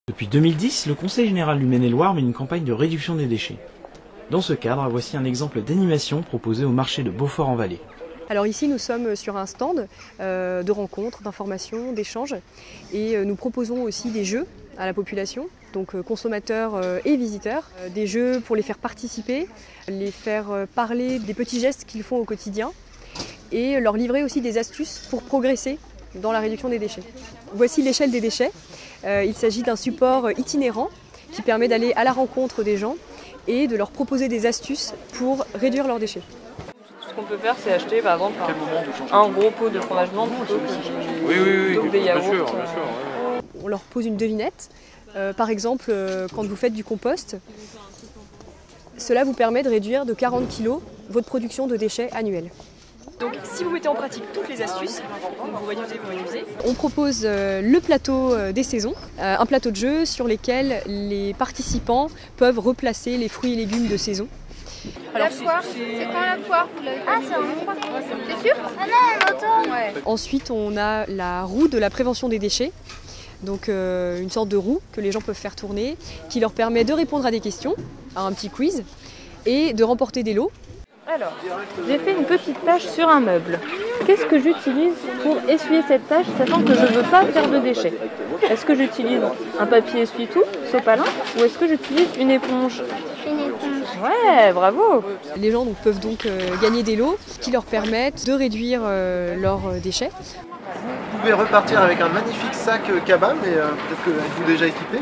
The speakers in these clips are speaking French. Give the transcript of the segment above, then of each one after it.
Depuis 2010, le Conseil général du Maine-et-Loire mène une campagne de réduction des déchets. Dans ce cadre, voici un exemple d'animation proposé au marché de Beaufort-en-Vallée. Alors ici, nous sommes sur un stand de rencontres, d'informations, d'échanges et nous proposons aussi des jeux à la population, donc consommateurs et visiteurs. Des jeux pour les faire participer, les faire parler des petits gestes qu'ils font au quotidien et leur livrer aussi des astuces pour progresser dans la réduction des déchets. Voici l'échelle des déchets. Il s'agit d'un support itinérant qui permet d'aller à la rencontre des gens et de leur proposer des astuces pour réduire leurs déchets. Ce qu'on peut faire, c'est acheter par exemple un gros pot de fromage blanc plutôt que des yaourts. Bien sûr. On leur pose une devinette. Par exemple, quand vous faites du compost, cela vous permet de réduire de 40 kg votre production de déchets annuels. Donc si vous mettez en pratique toutes les astuces, vous réduisez. On propose le plateau des saisons, un plateau de jeu sur lequel les participants peuvent replacer les fruits et légumes de saison. Alors, c'est quand la poire? Ah, c'est en poire. C'est sûr? Ah non, l'automne. Ouais. Ensuite, on a la roue de la prévention des déchets. Donc une sorte de roue que les gens peuvent faire tourner, qui leur permet de répondre à des questions, à un petit quiz, et de remporter des lots. Alors, j'ai fait une petite tache sur un meuble. Qu'est-ce que j'utilise pour essuyer cette tache, sachant que je ne veux pas faire de déchets? Est-ce que j'utilise un papier essuie-tout, sopalin, ou est-ce que j'utilise une éponge? Une éponge. Ouais, bravo! Les gens peuvent donc gagner des lots qui leur permettent de réduire leurs déchets. Vous pouvez repartir avec un magnifique sac cabas, mais peut-être que vous déjà équipé.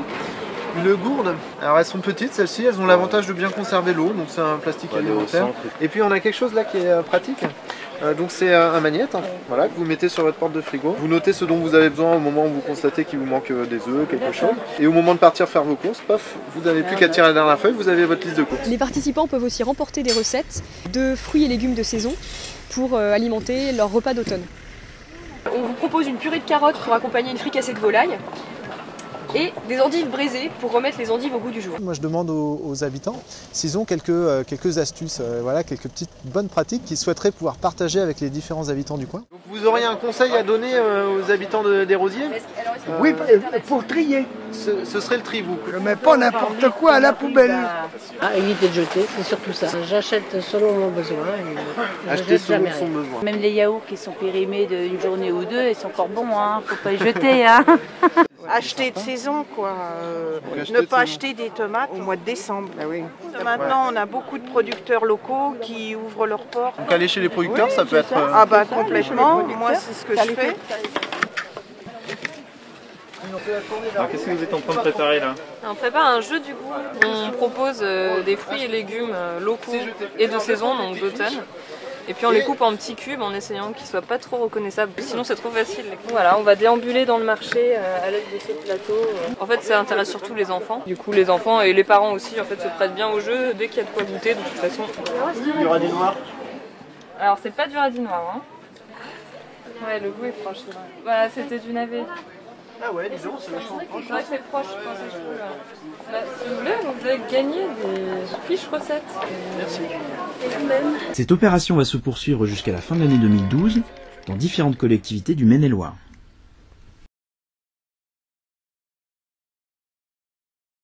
Une gourde, alors elles sont petites celles-ci, elles ont l'avantage de bien conserver l'eau, donc c'est un plastique alimentaire. Et puis on a quelque chose là qui est pratique, donc c'est un magnète, voilà, que vous mettez sur votre porte de frigo. Vous notez ce dont vous avez besoin au moment où vous constatez qu'il vous manque des œufs, quelque chose. Et au moment de partir faire vos courses, paf, vous n'avez plus qu'à tirer la dernière feuille, vous avez votre liste de courses. Les participants peuvent aussi remporter des recettes de fruits et légumes de saison pour alimenter leur repas d'automne. On vous propose une purée de carottes pour accompagner une fricassée de volaille et des endives braisées pour remettre les endives au goût du jour. Moi je demande aux habitants s'ils ont quelques astuces, voilà, quelques petites bonnes pratiques qu'ils souhaiteraient pouvoir partager avec les différents habitants du coin. Donc vous auriez un conseil à donner aux habitants des Rosiers? Oui, pour trier. Ce serait le tri, vous. Je mets pas n'importe quoi à la poubelle. Ah, éviter de jeter, c'est surtout ça. J'achète selon mon besoin. Acheter selon son besoin. Même les yaourts qui sont périmés d'une journée ou deux, ils sont encore bons, hein. Faut pas les jeter, hein. Acheter de saison, quoi. Ne pas acheter des tomates au mois de décembre. Ah oui. Maintenant, on a beaucoup de producteurs locaux qui ouvrent leurs portes. Donc aller chez les producteurs, ça peut être... Ah bah complètement, moi c'est ce que je fais. Alors qu'est-ce que vous êtes en train de préparer là? On prépare un jeu du goût. On propose des fruits et légumes locaux et de saison, donc d'automne. Et puis on les coupe en petits cubes en essayant qu'ils ne soient pas trop reconnaissables. Sinon c'est trop facile. Voilà, on va déambuler dans le marché à l'aide de ce plateau. En fait ça intéresse surtout les enfants. Du coup les enfants et les parents aussi en fait, se prêtent bien au jeu dès qu'il y a de quoi goûter de toute façon. Du radis noir? Alors c'est pas du radis noir. Hein. Ouais, le goût est proche. C'est vrai. Voilà, c'était du navet. Ah ouais, disons, c'est vachement proche. C'est vrai que c'est proche, je pense que je trouve, là. Si vous voulez, vous avez gagné des fiches recettes. Merci. Cette opération va se poursuivre jusqu'à la fin de l'année 2012 dans différentes collectivités du Maine-et-Loire.